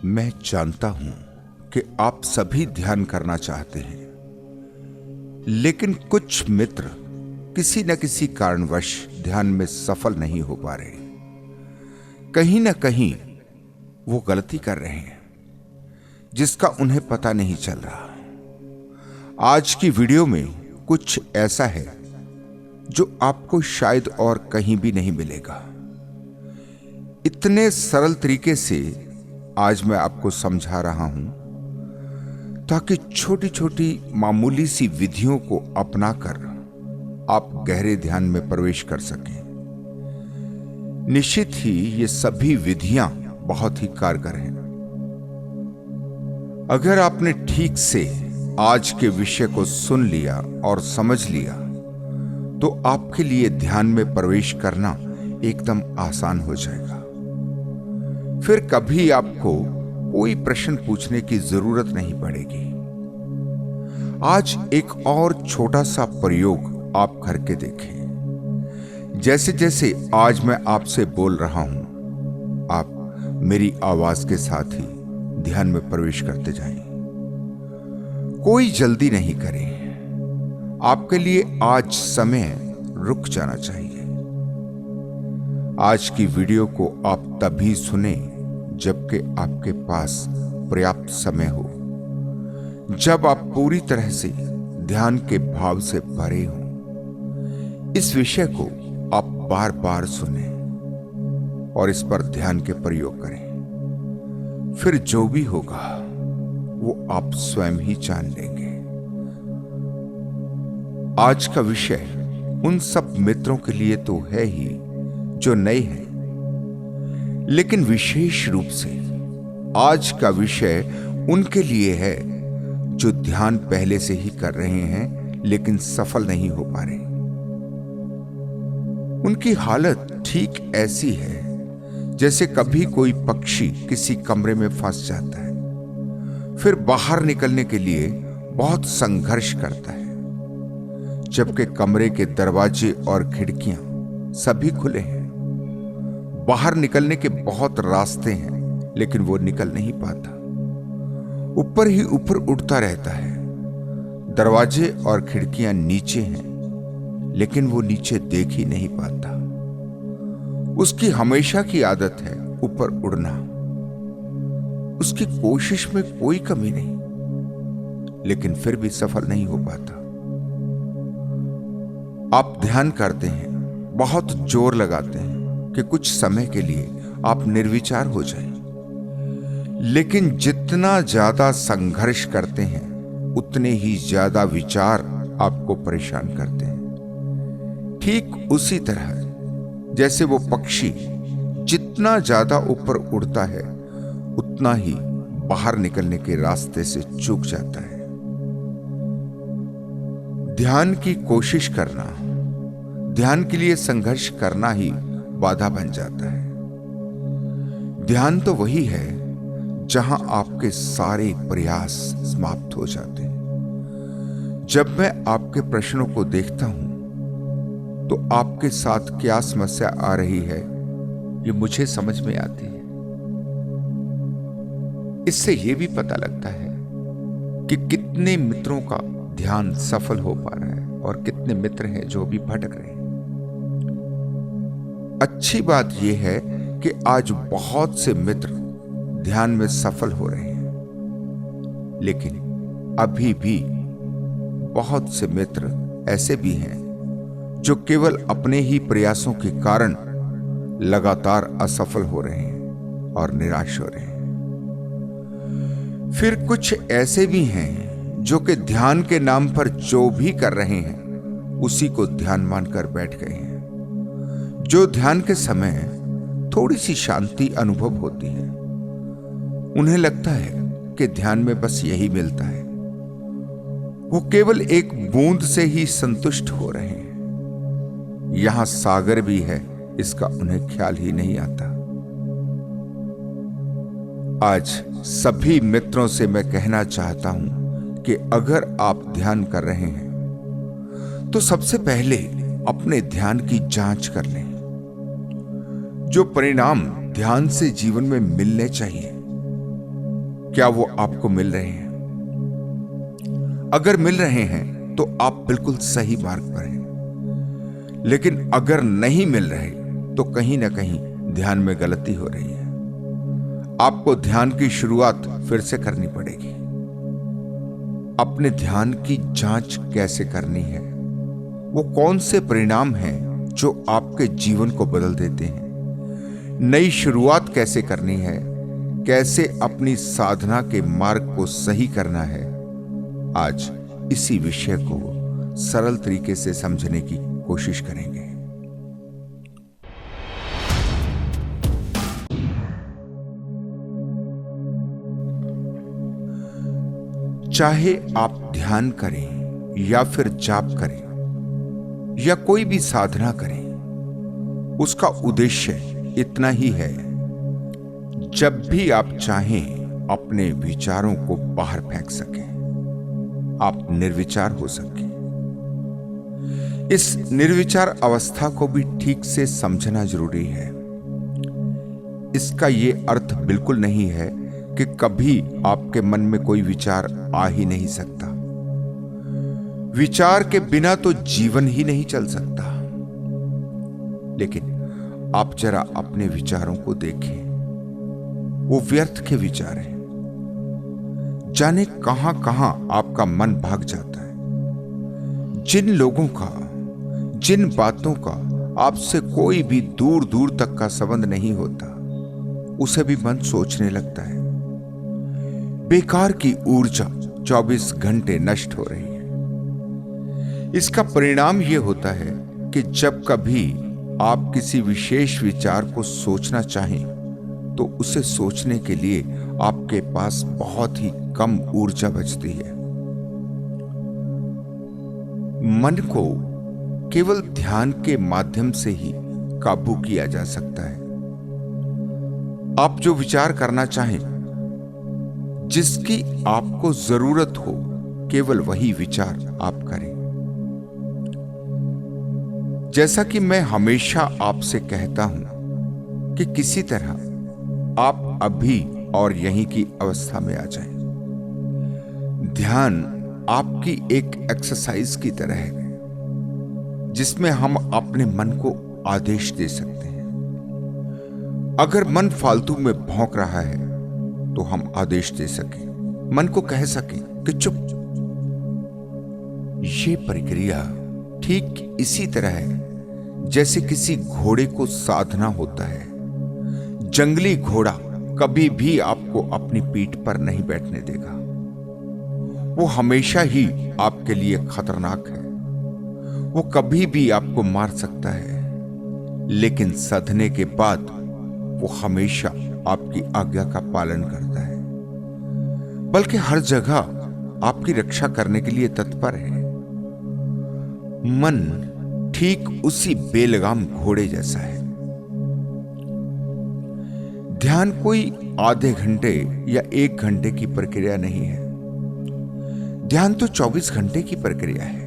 मैं जानता हूं कि आप सभी ध्यान करना चाहते हैं, लेकिन कुछ मित्र किसी न किसी कारणवश ध्यान में सफल नहीं हो पा रहे। कहीं न कहीं वो गलती कर रहे हैं जिसका उन्हें पता नहीं चल रहा। आज की वीडियो में कुछ ऐसा है जो आपको शायद और कहीं भी नहीं मिलेगा। इतने सरल तरीके से आज मैं आपको समझा रहा हूं ताकि छोटी छोटी मामूली सी विधियों को अपनाकर आप गहरे ध्यान में प्रवेश कर सकें। निश्चित ही ये सभी विधियां बहुत ही कारगर हैं। अगर आपने ठीक से आज के विषय को सुन लिया और समझ लिया तो आपके लिए ध्यान में प्रवेश करना एकदम आसान हो जाएगा। फिर कभी आपको कोई प्रश्न पूछने की जरूरत नहीं पड़ेगी। आज एक और छोटा सा प्रयोग आप करके देखें। जैसे जैसे आज मैं आपसे बोल रहा हूं, आप मेरी आवाज के साथ ही ध्यान में प्रवेश करते जाएं। कोई जल्दी नहीं करें। आपके लिए आज समय रुक जाना चाहिए। आज की वीडियो को आप तभी सुने जबकि आपके पास पर्याप्त समय हो, जब आप पूरी तरह से ध्यान के भाव से भरे हों। इस विषय को आप बार बार सुने और इस पर ध्यान के प्रयोग करें। फिर जो भी होगा वो आप स्वयं ही जान लेंगे। आज का विषय उन सब मित्रों के लिए तो है ही जो नए हैं, लेकिन विशेष रूप से आज का विषय उनके लिए है जो ध्यान पहले से ही कर रहे हैं लेकिन सफल नहीं हो पा रहे। उनकी हालत ठीक ऐसी है जैसे कभी कोई पक्षी किसी कमरे में फंस जाता है, फिर बाहर निकलने के लिए बहुत संघर्ष करता है, जबकि कमरे के दरवाजे और खिड़कियां सभी खुले हैं। बाहर निकलने के बहुत रास्ते हैं लेकिन वो निकल नहीं पाता। ऊपर ही ऊपर उड़ता रहता है। दरवाजे और खिड़कियां नीचे हैं लेकिन वो नीचे देख ही नहीं पाता। उसकी हमेशा की आदत है ऊपर उड़ना। उसकी कोशिश में कोई कमी नहीं, लेकिन फिर भी सफल नहीं हो पाता। आप ध्यान करते हैं, बहुत जोर लगाते हैं कि कुछ समय के लिए आप निर्विचार हो जाएं, लेकिन जितना ज्यादा संघर्ष करते हैं उतने ही ज्यादा विचार आपको परेशान करते हैं। ठीक उसी तरह जैसे वो पक्षी जितना ज्यादा ऊपर उड़ता है उतना ही बाहर निकलने के रास्ते से चूक जाता है। ध्यान की कोशिश करना, ध्यान के लिए संघर्ष करना ही बाधा बन जाता है। ध्यान तो वही है जहां आपके सारे प्रयास समाप्त हो जाते हैं। जब मैं आपके प्रश्नों को देखता हूं तो आपके साथ क्या समस्या आ रही है ये मुझे समझ में आती है। इससे यह भी पता लगता है कि कितने मित्रों का ध्यान सफल हो पा रहा है और कितने मित्र हैं जो भी भटक रहे हैं। अच्छी बात यह है कि आज बहुत से मित्र ध्यान में सफल हो रहे हैं, लेकिन अभी भी बहुत से मित्र ऐसे भी हैं जो केवल अपने ही प्रयासों के कारण लगातार असफल हो रहे हैं और निराश हो रहे हैं। फिर कुछ ऐसे भी हैं जो कि ध्यान के नाम पर जो भी कर रहे हैं उसी को ध्यान मानकर बैठ गए हैं। जो ध्यान के समय थोड़ी सी शांति अनुभव होती है, उन्हें लगता है कि ध्यान में बस यही मिलता है। वो केवल एक बूंद से ही संतुष्ट हो रहे हैं। यहां सागर भी है इसका उन्हें ख्याल ही नहीं आता। आज सभी मित्रों से मैं कहना चाहता हूं कि अगर आप ध्यान कर रहे हैं तो सबसे पहले अपने ध्यान की जांच कर लें। जो परिणाम ध्यान से जीवन में मिलने चाहिए क्या वो आपको मिल रहे हैं? अगर मिल रहे हैं तो आप बिल्कुल सही मार्ग पर हैं। लेकिन अगर नहीं मिल रहे तो कहीं ना कहीं ध्यान में गलती हो रही है। आपको ध्यान की शुरुआत फिर से करनी पड़ेगी। अपने ध्यान की जांच कैसे करनी है? वो कौन से परिणाम हैं जो आपके जीवन को बदल देते हैं? नई शुरुआत कैसे करनी है? कैसे अपनी साधना के मार्ग को सही करना है? आज इसी विषय को सरल तरीके से समझने की कोशिश करेंगे। चाहे आप ध्यान करें या फिर जाप करें या कोई भी साधना करें, उसका उद्देश्य इतना ही है। जब भी आप चाहें अपने विचारों को बाहर फेंक सकें, आप निर्विचार हो सकें। इस निर्विचार अवस्था को भी ठीक से समझना जरूरी है। इसका यह अर्थ बिल्कुल नहीं है कि कभी आपके मन में कोई विचार आ ही नहीं सकता। विचार के बिना तो जीवन ही नहीं चल सकता। लेकिन आप जरा अपने विचारों को देखें, वो व्यर्थ के विचार हैं। जाने कहां कहां आपका मन भाग जाता है। जिन लोगों का, जिन बातों का आपसे कोई भी दूर दूर तक का संबंध नहीं होता, उसे भी मन सोचने लगता है। बेकार की ऊर्जा 24 घंटे नष्ट हो रही है। इसका परिणाम यह होता है कि जब कभी आप किसी विशेष विचार को सोचना चाहें तो उसे सोचने के लिए आपके पास बहुत ही कम ऊर्जा बचती है। मन को केवल ध्यान के माध्यम से ही काबू किया जा सकता है। आप जो विचार करना चाहें, जिसकी आपको जरूरत हो, केवल वही विचार आप करें। जैसा कि मैं हमेशा आपसे कहता हूं कि किसी तरह आप अभी और यहीं की अवस्था में आ जाएं। ध्यान आपकी एक एक्सरसाइज की तरह है, जिसमें हम अपने मन को आदेश दे सकते हैं। अगर मन फालतू में भौंक रहा है तो हम आदेश दे सकें, मन को कह सकें कि चुप। ये प्रक्रिया ठीक इसी तरह है जैसे किसी घोड़े को साधना होता है। जंगली घोड़ा कभी भी आपको अपनी पीठ पर नहीं बैठने देगा। वो हमेशा ही आपके लिए खतरनाक है। वो कभी भी आपको मार सकता है, लेकिन सधने के बाद वो हमेशा आपकी आज्ञा का पालन करता है, बल्कि हर जगह आपकी रक्षा करने के लिए तत्पर है। मन ठीक उसी बेलगाम घोड़े जैसा है। ध्यान कोई आधे घंटे या 1 घंटे की प्रक्रिया नहीं है। ध्यान तो 24 घंटे की प्रक्रिया है।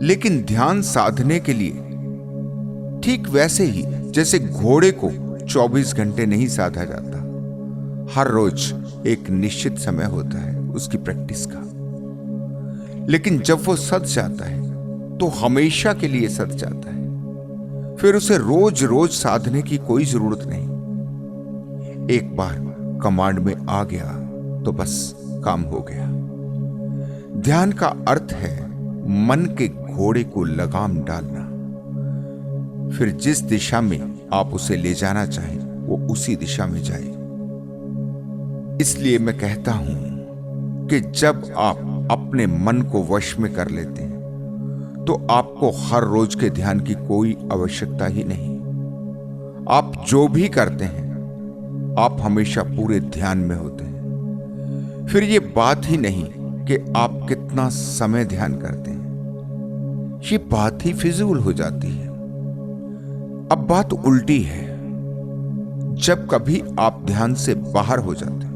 लेकिन ध्यान साधने के लिए ठीक वैसे ही जैसे घोड़े को 24 घंटे नहीं साधा जाता। हर रोज एक निश्चित समय होता है उसकी प्रैक्टिस का। लेकिन जब वो सध जाता है तो हमेशा के लिए सध जाता है। फिर उसे रोज रोज साधने की कोई जरूरत नहीं। एक बार कमांड में आ गया तो बस काम हो गया। ध्यान का अर्थ है मन के घोड़े को लगाम डालना। फिर जिस दिशा में आप उसे ले जाना चाहें, वो उसी दिशा में जाए। इसलिए मैं कहता हूं कि जब आप अपने मन को वश में कर लेते हैं तो आपको हर रोज के ध्यान की कोई आवश्यकता ही नहीं। आप जो भी करते हैं, आप हमेशा पूरे ध्यान में होते हैं। फिर ये बात ही नहीं कि आप कितना समय ध्यान करते हैं, ये बात ही फिजूल हो जाती है। अब बात उल्टी है। जब कभी आप ध्यान से बाहर हो जाते हैं,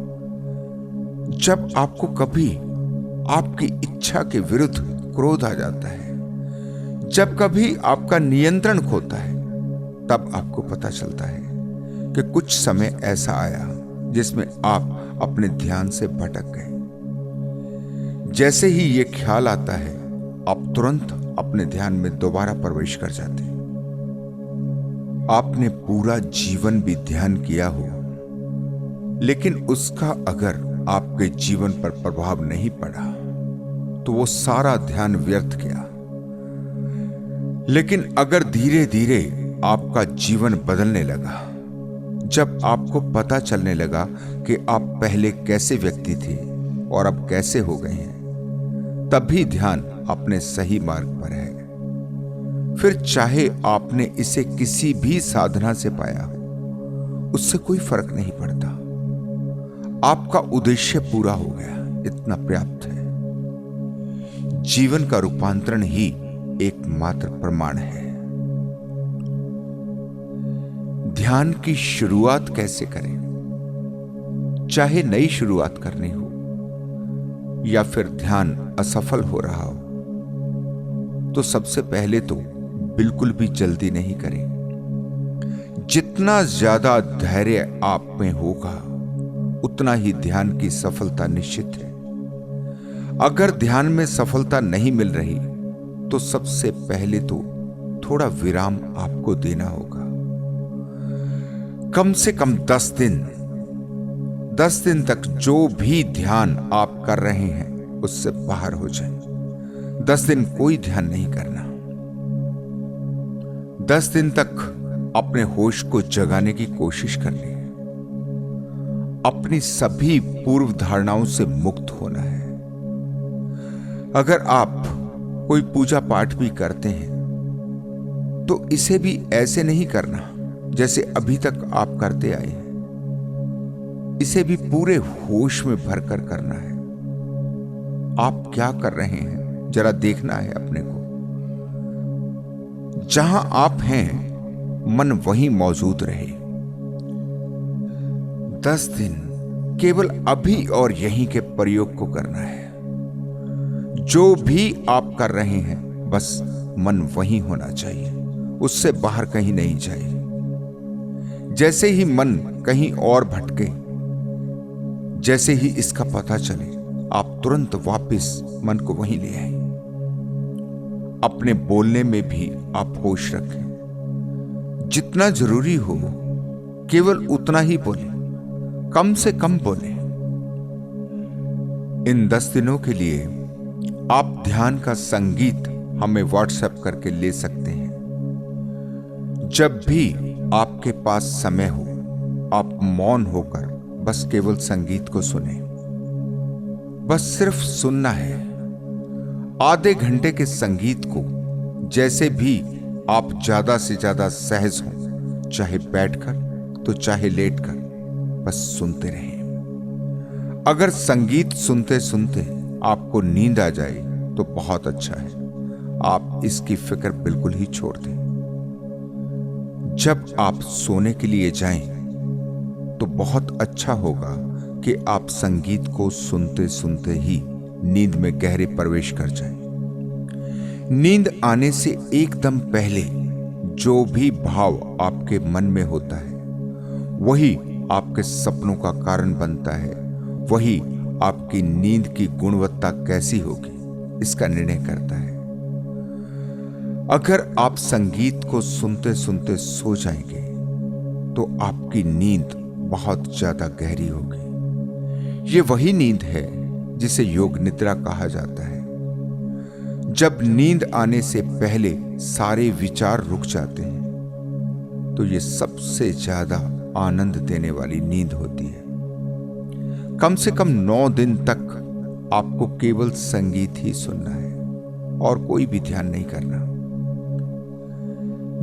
जब आपको कभी आपकी इच्छा के विरुद्ध क्रोध आ जाता है, जब कभी आपका नियंत्रण खोता है, तब आपको पता चलता है कि कुछ समय ऐसा आया जिसमें आप अपने ध्यान से भटक गए। जैसे ही ये ख्याल आता है, आप तुरंत अपने ध्यान में दोबारा प्रवेश कर जाते हैं। आपने पूरा जीवन भी ध्यान किया हो, लेकिन उसका अगर आपके जीवन पर प्रभाव नहीं पड़ा तो वो सारा ध्यान व्यर्थ गया। लेकिन अगर धीरे धीरे आपका जीवन बदलने लगा, जब आपको पता चलने लगा कि आप पहले कैसे व्यक्ति थे और अब कैसे हो गए हैं, तभी ध्यान अपने सही मार्ग पर है। फिर चाहे आपने इसे किसी भी साधना से पाया हो, उससे कोई फर्क नहीं पड़ता। आपका उद्देश्य पूरा हो गया, इतना पर्याप्त है। जीवन का रूपांतरण ही एकमात्र प्रमाण है। ध्यान की शुरुआत कैसे करें? चाहे नई शुरुआत करनी हो या फिर ध्यान असफल हो रहा हो, तो सबसे पहले तो बिल्कुल भी जल्दी नहीं करें। जितना ज्यादा धैर्य आप में होगा, उतना ही ध्यान की सफलता निश्चित है। अगर ध्यान में सफलता नहीं मिल रही, तो सबसे पहले तो थोड़ा विराम आपको देना होगा। कम से कम 10 दिन तक जो भी ध्यान आप कर रहे हैं, उससे बाहर हो जाए। 10 दिन कोई ध्यान नहीं करना। 10 दिन तक अपने होश को जगाने की कोशिश करनी है। अपनी सभी पूर्व धारणाओं से मुक्त होना है। अगर आप कोई पूजा पाठ भी करते हैं, तो इसे भी ऐसे नहीं करना जैसे अभी तक आप करते आए हैं। इसे भी पूरे होश में भरकर करना है। आप क्या कर रहे हैं, जरा देखना है अपने को। जहां आप हैं, मन वहीं मौजूद रहे। 10 दिन केवल अभी और यहीं के प्रयोग को करना है। जो भी आप कर रहे हैं, बस मन वहीं होना चाहिए, उससे बाहर कहीं नहीं जाए। जैसे ही मन कहीं और भटके, जैसे ही इसका पता चले, आप तुरंत वापस मन को वहीं ले आए। अपने बोलने में भी आप होश रखें। जितना जरूरी हो, केवल उतना ही बोलें, कम से कम बोलें। इन 10 दिनों के लिए आप ध्यान का संगीत हमें व्हाट्सएप करके ले सकते हैं। जब भी आपके पास समय हो, आप मौन होकर बस केवल संगीत को सुने। बस सिर्फ सुनना है। आधे घंटे के संगीत को जैसे भी आप ज्यादा से ज्यादा सहज हो, चाहे बैठकर तो चाहे लेटकर, बस सुनते रहें। अगर संगीत सुनते सुनते आपको नींद आ जाए तो बहुत अच्छा है। आप इसकी फिक्र बिल्कुल ही छोड़ दें। जब आप सोने के लिए जाएं, तो बहुत अच्छा होगा कि आप संगीत को सुनते सुनते ही नींद में गहरे प्रवेश कर जाएं। नींद आने से एकदम पहले जो भी भाव आपके मन में होता है, वही आपके सपनों का कारण बनता है। वही आपकी नींद की गुणवत्ता कैसी होगी, इसका निर्णय करता है। अगर आप संगीत को सुनते सुनते सो जाएंगे, तो आपकी नींद बहुत ज्यादा गहरी होगी। ये वही नींद है जिसे योग निद्रा कहा जाता है। जब नींद आने से पहले सारे विचार रुक जाते हैं, तो ये सबसे ज्यादा आनंद देने वाली नींद होती है। कम से कम 9 दिन तक आपको केवल संगीत ही सुनना है और कोई भी ध्यान नहीं करना।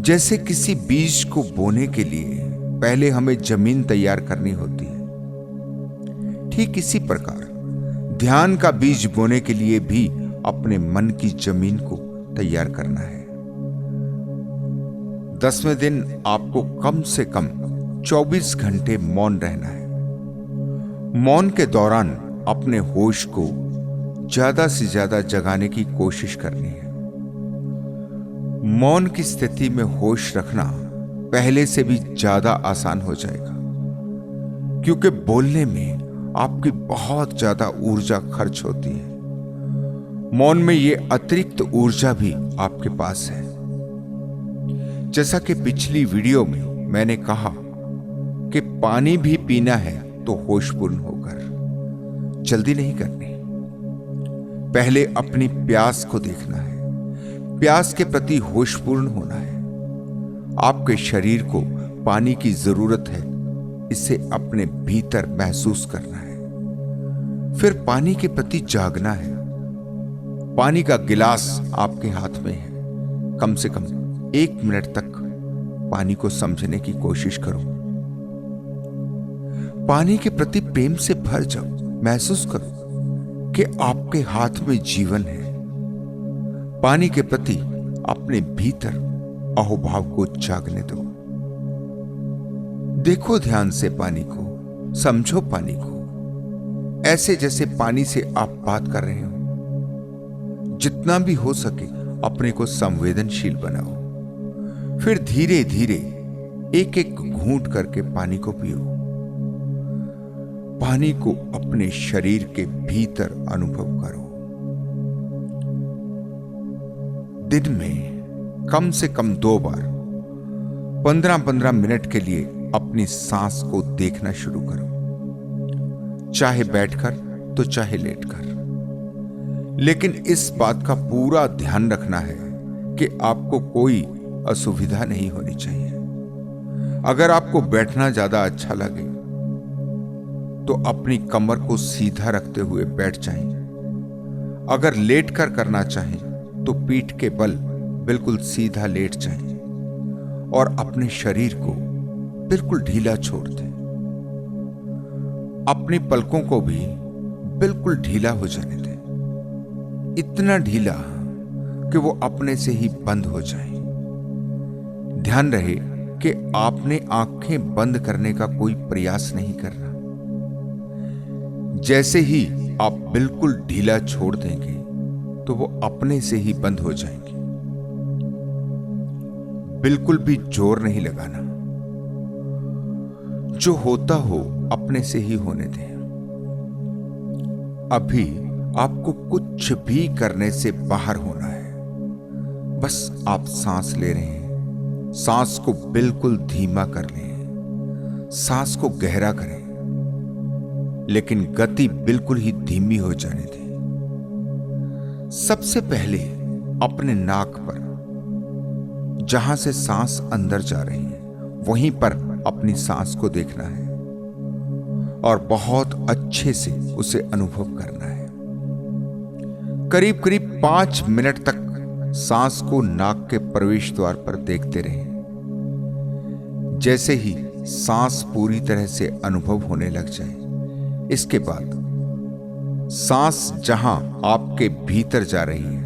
जैसे किसी बीज को बोने के लिए पहले हमें जमीन तैयार करनी होती है, ठीक इसी प्रकार ध्यान का बीज बोने के लिए भी अपने मन की जमीन को तैयार करना है। 10वें दिन आपको कम से कम 24 घंटे मौन रहना है। मौन के दौरान अपने होश को ज्यादा से ज्यादा जगाने की कोशिश करनी है। मौन की स्थिति में होश रखना पहले से भी ज्यादा आसान हो जाएगा। क्योंकि बोलने में आपकी बहुत ज्यादा ऊर्जा खर्च होती है। मौन में ये अतिरिक्त ऊर्जा भी आपके पास है। जैसा कि पिछली वीडियो में मैंने कहा कि पानी भी पीना है तो होशपूर्ण होकर, जल्दी नहीं करनी। पहले अपनी प्यास को देखना है, प्यास के प्रति होशपूर्ण होना है। आपके शरीर को पानी की जरूरत है, इसे अपने भीतर महसूस करना है। फिर पानी के प्रति जागना है। पानी का गिलास आपके हाथ में है। कम से कम 1 मिनट तक पानी को समझने की कोशिश करो। पानी के प्रति प्रेम से भर जाओ। महसूस करो कि आपके हाथ में जीवन है। पानी के प्रति अपने भीतर अहोभाव को जागने दो। देखो ध्यान से पानी को, समझो पानी को, ऐसे जैसे पानी से आप बात कर रहे हो। जितना भी हो सके अपने को संवेदनशील बनाओ। फिर धीरे धीरे एक एक घूंट करके पानी को पियो। पानी को अपने शरीर के भीतर अनुभव करो। दिन में कम से कम 2 बार 15-15 मिनट के लिए अपनी सांस को देखना शुरू करो, चाहे बैठकर तो चाहे लेटकर। लेकिन इस बात का पूरा ध्यान रखना है कि आपको कोई असुविधा नहीं होनी चाहिए। अगर आपको बैठना ज्यादा अच्छा लगे तो अपनी कमर को सीधा रखते हुए बैठ जाएं। अगर लेटकर करना चाहें तो पीठ के बल बिल्कुल सीधा लेट जाएं और अपने शरीर को बिल्कुल ढीला छोड़ दें। अपनी पलकों को भी बिल्कुल ढीला हो जाने दें, इतना ढीला कि वो अपने से ही बंद हो जाए। ध्यान रहे कि आपने आंखें बंद करने का कोई प्रयास नहीं करना। जैसे ही आप बिल्कुल ढीला छोड़ देंगे तो वो अपने से ही बंद हो जाएंगे। बिल्कुल भी जोर नहीं लगाना। जो होता हो अपने से ही होने दें। अभी आपको कुछ भी करने से बाहर होना है। बस आप सांस ले रहे हैं। सांस को बिल्कुल धीमा कर लें। सांस को गहरा करें, लेकिन गति बिल्कुल ही धीमी हो जाने दें। सबसे पहले अपने नाक पर, जहां से सांस अंदर जा रही है, वहीं पर अपनी सांस को देखना है और बहुत अच्छे से उसे अनुभव करना है। करीब करीब 5 मिनट तक सांस को नाक के प्रवेश द्वार पर देखते रहें। जैसे ही सांस पूरी तरह से अनुभव होने लग जाए, इसके बाद सांस जहां आपके भीतर जा रही है,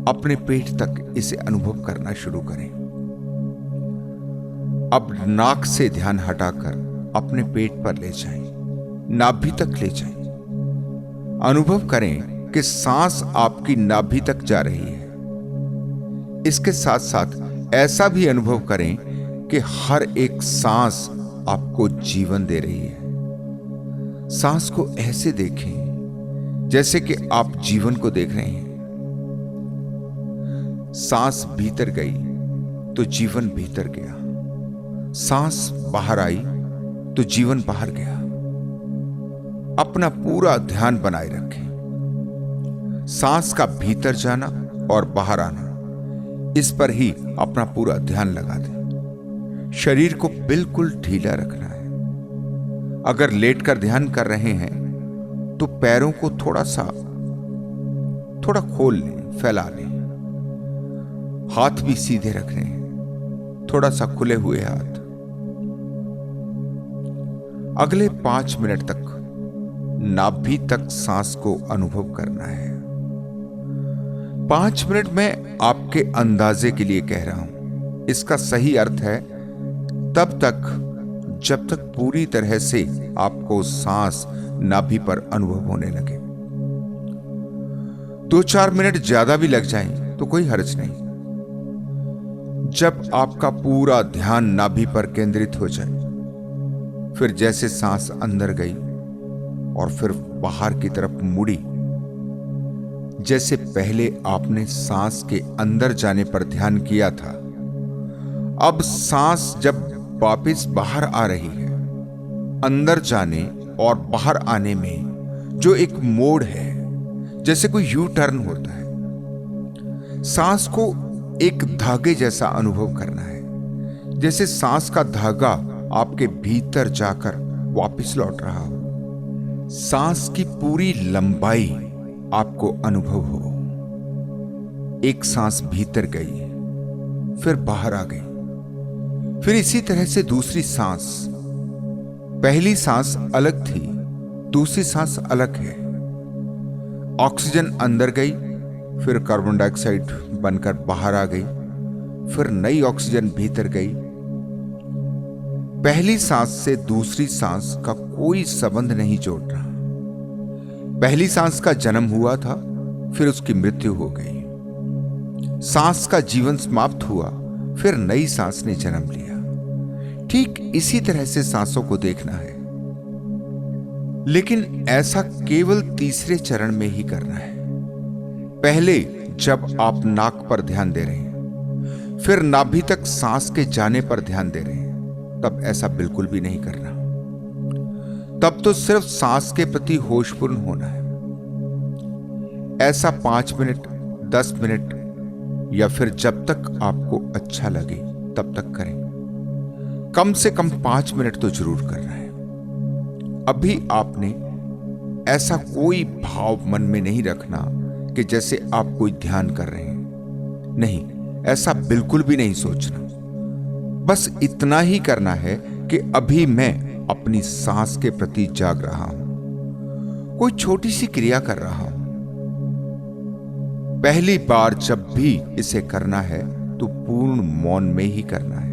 अपने पेट तक इसे अनुभव करना शुरू करें। अब नाक से ध्यान हटाकर अपने पेट पर ले जाएं, नाभि तक ले जाएं। अनुभव करें कि सांस आपकी नाभि तक जा रही है। इसके साथ साथ ऐसा भी अनुभव करें कि हर एक सांस आपको जीवन दे रही है। सांस को ऐसे देखें जैसे कि आप जीवन को देख रहे हैं। सांस भीतर गई तो जीवन भीतर गया। सांस बाहर आई तो जीवन बाहर गया। अपना पूरा ध्यान बनाए रखें। सांस का भीतर जाना और बाहर आना, इस पर ही अपना पूरा ध्यान लगा दें। शरीर को बिल्कुल ढीला रखना है। अगर लेटकर ध्यान कर रहे हैं तो पैरों को थोड़ा खोल लें, फैला लें। हाथ भी सीधे रखने हैं, थोड़ा सा खुले हुए हाथ। अगले 5 मिनट तक नाभि तक सांस को अनुभव करना है। 5 मिनट में आपके अंदाजे के लिए कह रहा हूं। इसका सही अर्थ है तब तक जब तक पूरी तरह से आपको सांस नाभि पर अनुभव होने लगे। 2-4 मिनट ज्यादा भी लग जाएं तो कोई हर्ज नहीं। जब आपका पूरा ध्यान नाभि पर केंद्रित हो जाए, फिर जैसे सांस अंदर गई और फिर बाहर की तरफ मुड़ी, जैसे पहले आपने सांस के अंदर जाने पर ध्यान किया था, अब सांस जब वापस बाहर आ रही है, अंदर जाने और बाहर आने में जो एक मोड़ है, जैसे कोई यू टर्न होता है, सांस को एक धागे जैसा अनुभव करना है, जैसे सांस का धागा आपके भीतर जाकर वापस लौट रहा हो, सांस की पूरी लंबाई आपको अनुभव हो। एक सांस भीतर गई, फिर बाहर आ गई, फिर इसी तरह से दूसरी सांस। पहली सांस अलग थी, दूसरी सांस अलग है। ऑक्सीजन अंदर गई, फिर कार्बन डाइऑक्साइड बनकर बाहर आ गई, फिर नई ऑक्सीजन भीतर गई। पहली सांस से दूसरी सांस का कोई संबंध नहीं जोड़ रहा। पहली सांस का जन्म हुआ था, फिर उसकी मृत्यु हो गई। सांस का जीवन समाप्त हुआ, फिर नई सांस ने जन्म लिया। ठीक इसी तरह से सांसों को देखना है, लेकिन ऐसा केवल तीसरे चरण में ही करना है। पहले जब आप नाक पर ध्यान दे रहे हैं, फिर नाभि तक सांस के जाने पर ध्यान दे रहे हैं, तब ऐसा बिल्कुल भी नहीं करना। तब तो सिर्फ सांस के प्रति होशपूर्ण होना है। ऐसा 5 मिनट, 10 मिनट या फिर जब तक आपको अच्छा लगे तब तक करें। कम से कम 5 मिनट तो जरूर करना है। अभी आपने ऐसा कोई भाव मन में नहीं रखना कि जैसे आप कोई ध्यान कर रहे हैं। नहीं, ऐसा बिल्कुल भी नहीं सोचना। बस इतना ही करना है कि अभी मैं अपनी सांस के प्रति जाग रहा हूं, कोई छोटी सी क्रिया कर रहा हूं। पहली बार जब भी इसे करना है तो पूर्ण मौन में ही करना है।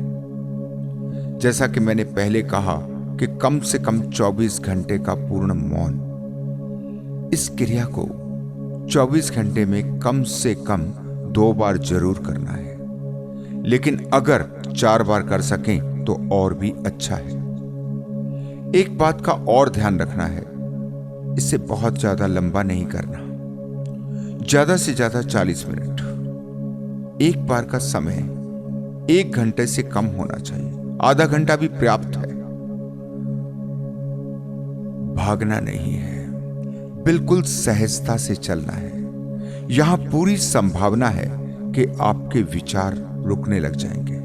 जैसा कि मैंने पहले कहा कि कम से कम 24 घंटे का पूर्ण मौन। इस क्रिया को 24 घंटे में कम से कम 2 बार जरूर करना है, लेकिन अगर 4 बार कर सकें तो और भी अच्छा है। एक बात का और ध्यान रखना है, इसे बहुत ज्यादा लंबा नहीं करना, ज्यादा से ज्यादा 40 मिनट। एक बार का समय 1 घंटे से कम होना चाहिए, आधा घंटा भी पर्याप्त है। भागना नहीं है, बिल्कुल सहजता से चलना है। यहां पूरी संभावना है कि आपके विचार रुकने लग जाएंगे।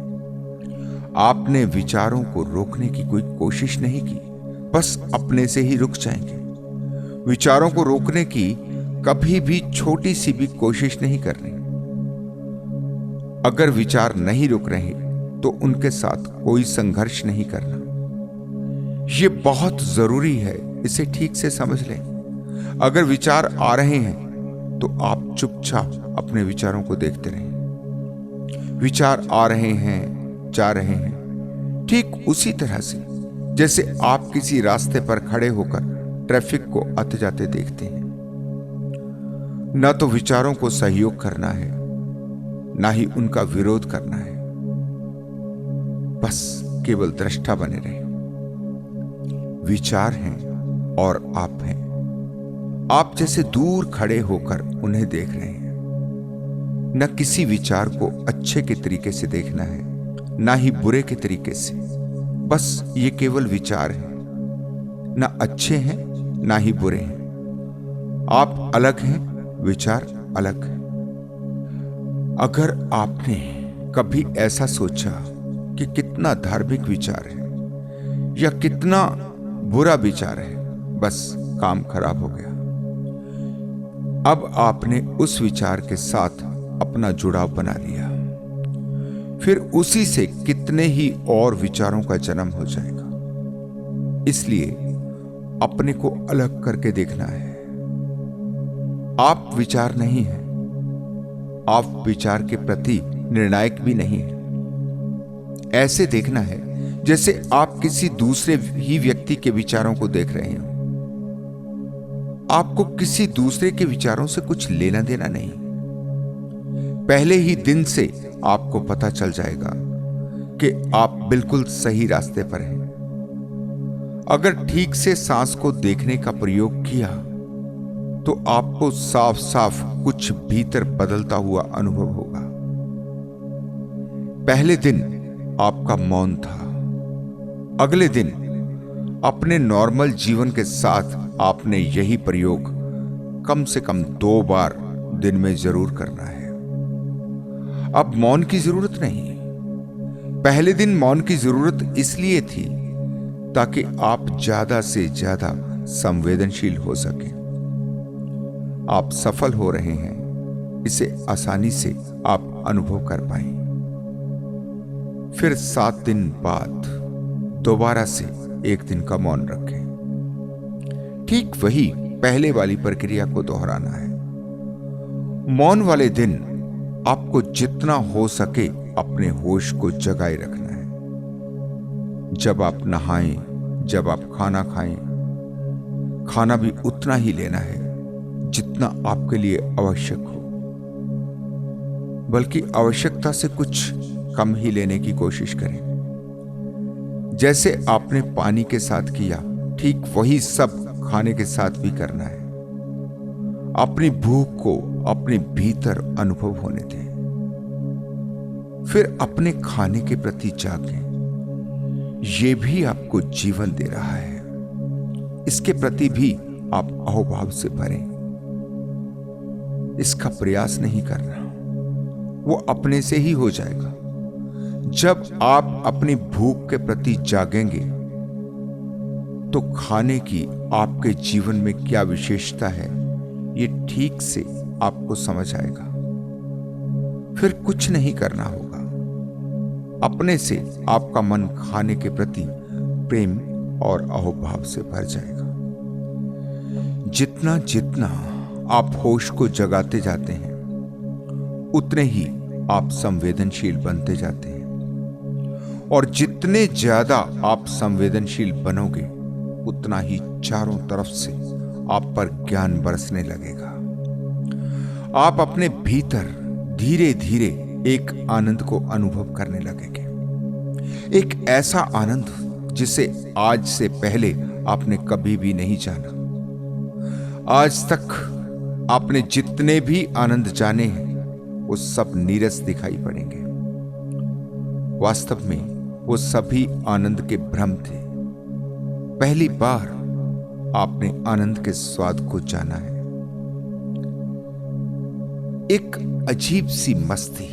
आपने विचारों को रोकने की कोई कोशिश नहीं की, बस अपने से ही रुक जाएंगे। विचारों को रोकने की कभी भी छोटी सी भी कोशिश नहीं करनी। अगर विचार नहीं रुक रहे तो उनके साथ कोई संघर्ष नहीं करना। यह बहुत जरूरी है, इसे ठीक से समझ लें। अगर विचार आ रहे हैं तो आप चुपचाप अपने विचारों को देखते रहें। विचार आ रहे हैं, जा रहे हैं, ठीक उसी तरह से जैसे आप किसी रास्ते पर खड़े होकर ट्रैफिक को आते जाते देखते हैं। न तो विचारों को सहयोग करना है, ना ही उनका विरोध करना है, बस केवल दृष्टा बने रहे। विचार हैं और आप हैं। आप जैसे दूर खड़े होकर उन्हें देख रहे हैं। न किसी विचार को अच्छे के तरीके से देखना है, ना ही बुरे के तरीके से। बस ये केवल विचार है, ना अच्छे हैं ना ही बुरे हैं। आप अलग हैं, विचार अलग है। अगर आपने कभी ऐसा सोचा कि कितना धार्मिक विचार है या कितना बुरा विचार है, बस काम खराब हो गया। अब आपने उस विचार के साथ अपना जुड़ाव बना लिया, फिर उसी से कितने ही और विचारों का जन्म हो जाएगा। इसलिए अपने को अलग करके देखना है। आप विचार नहीं हैं, आप विचार के प्रति निर्णायक भी नहीं है। ऐसे देखना है जैसे आप किसी दूसरे ही व्यक्ति के विचारों को देख रहे हो। आपको किसी दूसरे के विचारों से कुछ लेना देना नहीं। पहले ही दिन से आपको पता चल जाएगा कि आप बिल्कुल सही रास्ते पर हैं। अगर ठीक से सांस को देखने का प्रयोग किया तो आपको साफ साफ कुछ भीतर बदलता हुआ अनुभव होगा। पहले दिन आपका मौन था। अगले दिन अपने नॉर्मल जीवन के साथ आपने यही प्रयोग कम से कम 2 बार दिन में जरूर करना है। अब मौन की जरूरत नहीं। पहले दिन मौन की जरूरत इसलिए थी ताकि आप ज्यादा से ज्यादा संवेदनशील हो सके। आप सफल हो रहे हैं, इसे आसानी से आप अनुभव कर पाए। फिर 7 दिन बाद दोबारा से 1 दिन का मौन रखें। ठीक वही पहले वाली प्रक्रिया को दोहराना है। मौन वाले दिन आपको जितना हो सके अपने होश को जगाए रखना है। जब आप नहाएं, जब आप खाना खाएं, खाना भी उतना ही लेना है जितना आपके लिए आवश्यक हो, बल्कि आवश्यकता से कुछ कम ही लेने की कोशिश करें। जैसे आपने पानी के साथ किया, ठीक वही सब खाने के साथ भी करना है। अपनी भूख को अपने भीतर अनुभव होने दें। फिर अपने खाने के प्रति जागें। यह भी आपको जीवन दे रहा है। इसके प्रति भी आप अहोभाव से भरें। इसका प्रयास नहीं करना, वो अपने से ही हो जाएगा। जब आप अपनी भूख के प्रति जागेंगे तो खाने की आपके जीवन में क्या विशेषता है ये ठीक से आपको समझ आएगा। फिर कुछ नहीं करना होगा। अपने से आपका मन खाने के प्रति प्रेम और अहोभाव से भर जाएगा। जितना जितना आप होश को जगाते जाते हैं उतने ही आप संवेदनशील बनते जाते हैं, और जितने ज्यादा आप संवेदनशील बनोगे उतना ही चारों तरफ से आप पर ज्ञान बरसने लगेगा। आप अपने भीतर धीरे धीरे एक आनंद को अनुभव करने लगेंगे। एक ऐसा आनंद जिसे आज से पहले आपने कभी भी नहीं जाना। आज तक आपने जितने भी आनंद जाने हैं वो सब नीरस दिखाई पड़ेंगे। वास्तव में वो सभी आनंद के भ्रम थे। पहली बार आपने आनंद के स्वाद को जाना है। एक अजीब सी मस्ती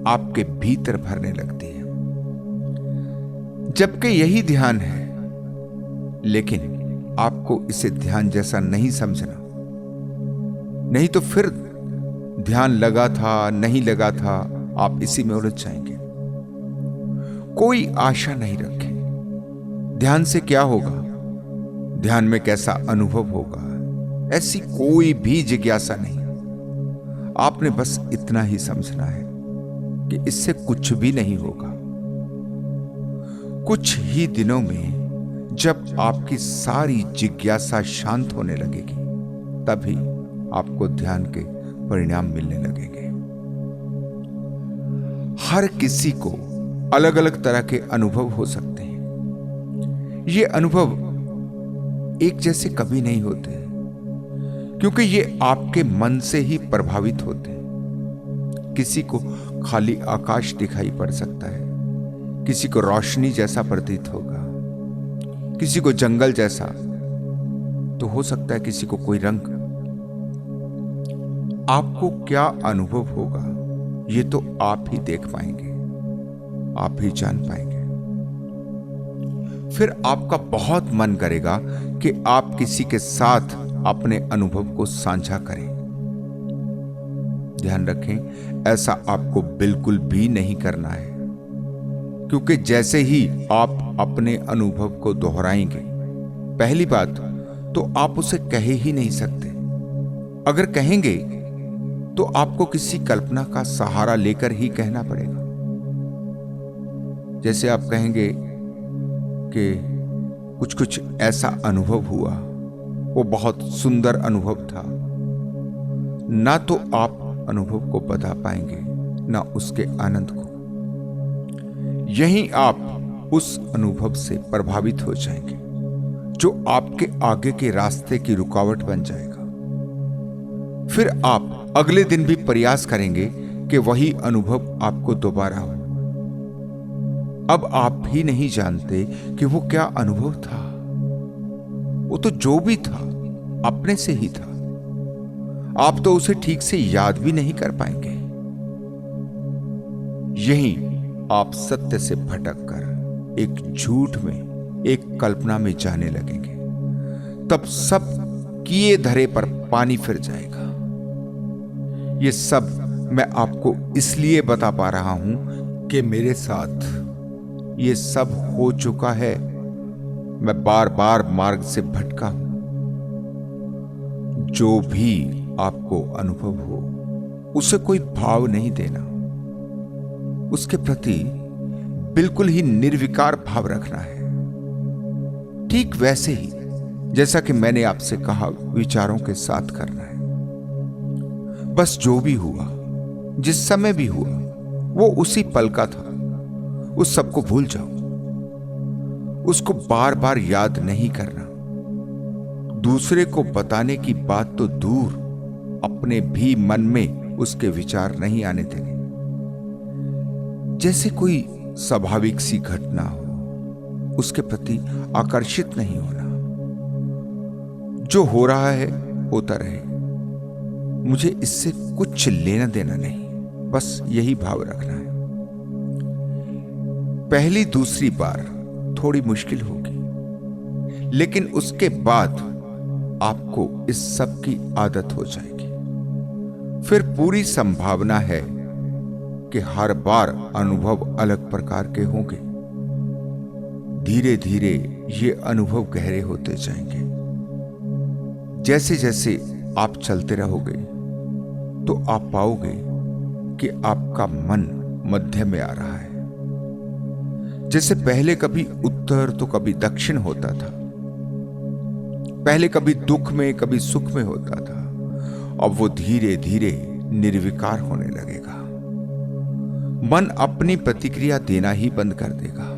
आपके भीतर भरने लगती है, जबकि यही ध्यान है, लेकिन आपको इसे ध्यान जैसा नहीं समझना। नहीं तो फिर ध्यान लगा था, नहीं लगा था, आप इसी में उलझ जाएंगे। कोई आशा नहीं रखें। ध्यान से क्या होगा, ध्यान में कैसा अनुभव होगा, ऐसी कोई भी जिज्ञासा नहीं। आपने बस इतना ही समझना है कि इससे कुछ भी नहीं होगा। कुछ ही दिनों में जब आपकी सारी जिज्ञासा शांत होने लगेगी, तभी आपको ध्यान के परिणाम मिलने लगेंगे। हर किसी को अलग अलग तरह के अनुभव हो सकते हैं। ये अनुभव एक जैसे कभी नहीं होते, क्योंकि ये आपके मन से ही प्रभावित होते हैं। किसी को खाली आकाश दिखाई पड़ सकता है, किसी को रोशनी जैसा प्रतीत होगा, किसी को जंगल जैसा, तो हो सकता है किसी को कोई रंग। आपको क्या अनुभव होगा ये तो आप ही देख पाएंगे, आप ही जान पाएंगे। फिर आपका बहुत मन करेगा कि आप किसी के साथ अपने अनुभव को साझा करें। ध्यान रखें, ऐसा आपको बिल्कुल भी नहीं करना है, क्योंकि जैसे ही आप अपने अनुभव को दोहराएंगे, पहली बात तो आप उसे कह ही नहीं सकते। अगर कहेंगे तो आपको किसी कल्पना का सहारा लेकर ही कहना पड़ेगा। जैसे आप कहेंगे कि कुछ कुछ ऐसा अनुभव हुआ, वो बहुत सुंदर अनुभव था, ना तो आप अनुभव को बता पाएंगे ना उसके आनंद को। यहीं आप उस अनुभव से प्रभावित हो जाएंगे जो आपके आगे के रास्ते की रुकावट बन जाएगा। फिर आप अगले दिन भी प्रयास करेंगे कि वही अनुभव आपको दोबारा हो। अब आप ही नहीं जानते कि वो क्या अनुभव था। वो तो जो भी था अपने से ही था। आप तो उसे ठीक से याद भी नहीं कर पाएंगे। यही आप सत्य से भटक कर एक झूठ में, एक कल्पना में जाने लगेंगे। तब सब किए धरे पर पानी फिर जाएगा। ये सब मैं आपको इसलिए बता पा रहा हूं कि मेरे साथ ये सब हो चुका है। मैं बार बार मार्ग से भटका हूं। जो भी आपको अनुभव हो उसे कोई भाव नहीं देना। उसके प्रति बिल्कुल ही निर्विकार भाव रखना है। ठीक वैसे ही जैसा कि मैंने आपसे कहा, विचारों के साथ करना है। बस जो भी हुआ, जिस समय भी हुआ, वो उसी पल का था। उस सबको भूल जाओ। उसको बार बार याद नहीं करना। दूसरे को बताने की बात तो दूर, अपने भी मन में उसके विचार नहीं आने देने। जैसे कोई स्वाभाविक सी घटना हो, उसके प्रति आकर्षित नहीं होना। जो हो रहा है होता रहे, मुझे इससे कुछ लेना देना नहीं। बस यही भाव रखना है। पहली दूसरी बार थोड़ी मुश्किल होगी, लेकिन उसके बाद आपको इस सब की आदत हो जाएगी। फिर पूरी संभावना है कि हर बार अनुभव अलग प्रकार के होंगे। धीरे धीरे ये अनुभव गहरे होते जाएंगे। जैसे जैसे आप चलते रहोगे तो आप पाओगे कि आपका मन मध्य में आ रहा है। जैसे पहले कभी उत्तर तो कभी दक्षिण होता था। पहले कभी दुख में कभी सुख में होता था। अब वो धीरे धीरे निर्विकार होने लगेगा। मन अपनी प्रतिक्रिया देना ही बंद कर देगा।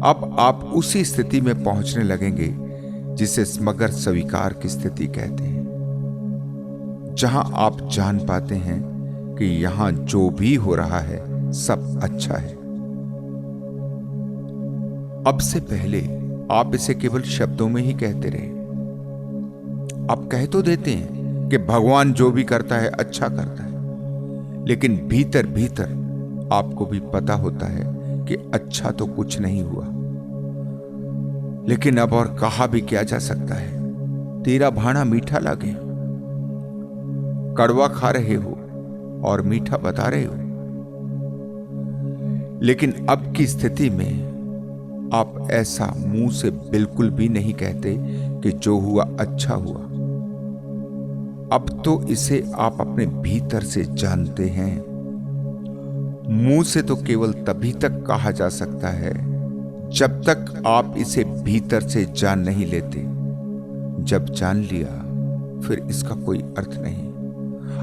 अब आप उसी स्थिति में पहुंचने लगेंगे जिसे समग्र स्वीकार की स्थिति कहते हैं, जहां आप जान पाते हैं कि यहां जो भी हो रहा है सब अच्छा है। अब से पहले आप इसे केवल शब्दों में ही कहते रहे। आप कह तो देते हैं कि भगवान जो भी करता है अच्छा करता है, लेकिन भीतर भीतर आपको भी पता होता है कि अच्छा तो कुछ नहीं हुआ। लेकिन अब और कहा भी क्या जा सकता है। तेरा भाना मीठा लगे। कड़वा खा रहे हो और मीठा बता रहे हो। लेकिन अब की स्थिति में आप ऐसा मुंह से बिल्कुल भी नहीं कहते कि जो हुआ अच्छा हुआ। अब तो इसे आप अपने भीतर से जानते हैं। मुंह से तो केवल तभी तक कहा जा सकता है जब तक आप इसे भीतर से जान नहीं लेते। जब जान लिया फिर इसका कोई अर्थ नहीं।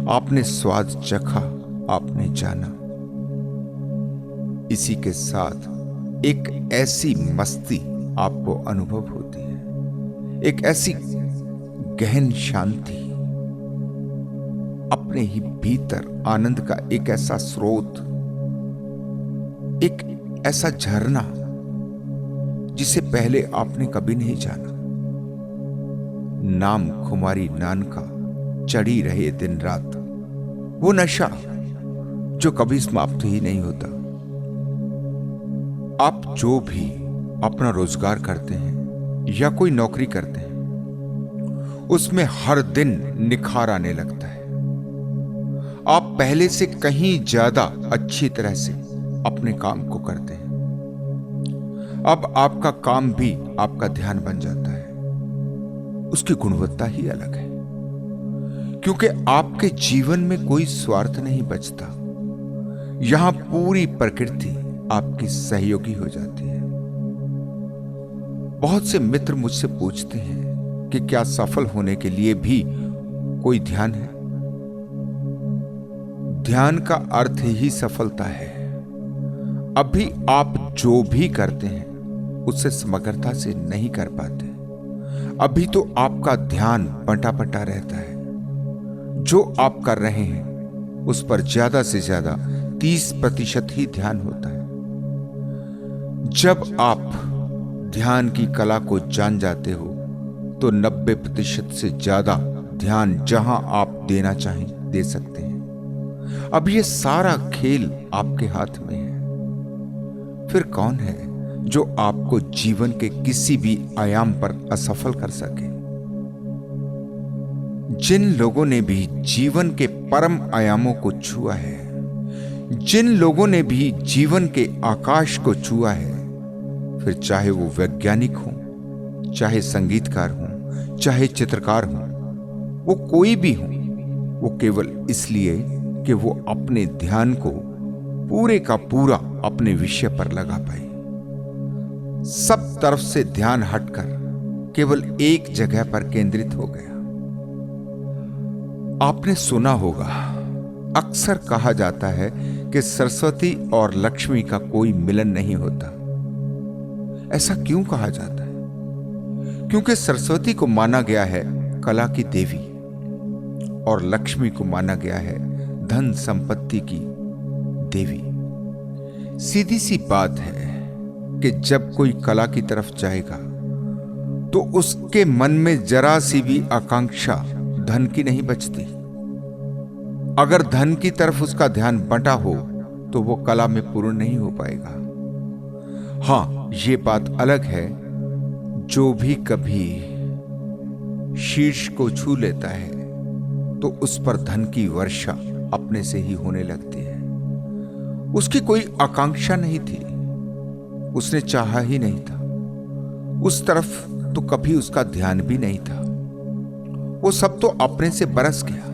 आपने स्वाद चखा, आपने जाना। इसी के साथ एक ऐसी मस्ती आपको अनुभव होती है, एक ऐसी गहन शांति, अपने ही भीतर आनंद का एक ऐसा स्रोत, एक ऐसा झरना जिसे पहले आपने कभी नहीं जाना। नाम खुमारी नान का चढ़ी रहे दिन रात, वो नशा जो कभी समाप्त ही नहीं होता। आप जो भी अपना रोजगार करते हैं या कोई नौकरी करते हैं, उसमें हर दिन निखार आने लगता है। आप पहले से कहीं ज्यादा अच्छी तरह से अपने काम को करते हैं। अब आपका काम भी आपका ध्यान बन जाता है। उसकी गुणवत्ता ही अलग है, क्योंकि आपके जीवन में कोई स्वार्थ नहीं बचता। यहां पूरी प्रकृति आपकी सहयोगी हो जाती है। बहुत से मित्र मुझसे पूछते हैं कि क्या सफल होने के लिए भी कोई ध्यान है? ध्यान का अर्थ ही सफलता है। अभी आप जो भी करते हैं उससे समग्रता से नहीं कर पाते। अभी तो आपका ध्यान बंटा पटा रहता है। जो आप कर रहे हैं उस पर ज्यादा से ज्यादा 30% ही ध्यान होता है। जब आप ध्यान की कला को जान जाते हो तो 90% से ज्यादा ध्यान जहां आप देना चाहें दे सकते हैं। अब ये सारा खेल आपके हाथ में है। फिर कौन है जो आपको जीवन के किसी भी आयाम पर असफल कर सके? जिन लोगों ने भी जीवन के परम आयामों को छुआ है, जिन लोगों ने भी जीवन के आकाश को छुआ है, फिर चाहे वो वैज्ञानिक हो, चाहे संगीतकार हो, चाहे चित्रकार हो, वो कोई भी हो, वो केवल इसलिए कि वो अपने ध्यान को पूरे का पूरा अपने विषय पर लगा पाए। सब तरफ से ध्यान हटकर केवल एक जगह पर केंद्रित हो गया। आपने सुना होगा, अक्सर कहा जाता है कि सरस्वती और लक्ष्मी का कोई मिलन नहीं होता। ऐसा क्यों कहा जाता है? क्योंकि सरस्वती को माना गया है कला की देवी और लक्ष्मी को माना गया है धन संपत्ति की देवी। सीधी सी बात है कि जब कोई कला की तरफ जाएगा तो उसके मन में जरा सी भी आकांक्षा धन की नहीं बचती। अगर धन की तरफ उसका ध्यान बंटा हो तो वो कला में पूर्ण नहीं हो पाएगा। हां, ये बात अलग है, जो भी कभी शीर्ष को छू लेता है तो उस पर धन की वर्षा अपने से ही होने लगती है। उसकी कोई आकांक्षा नहीं थी, उसने चाहा ही नहीं था, उस तरफ तो कभी उसका ध्यान भी नहीं था। वो सब तो अपने से बरस गया।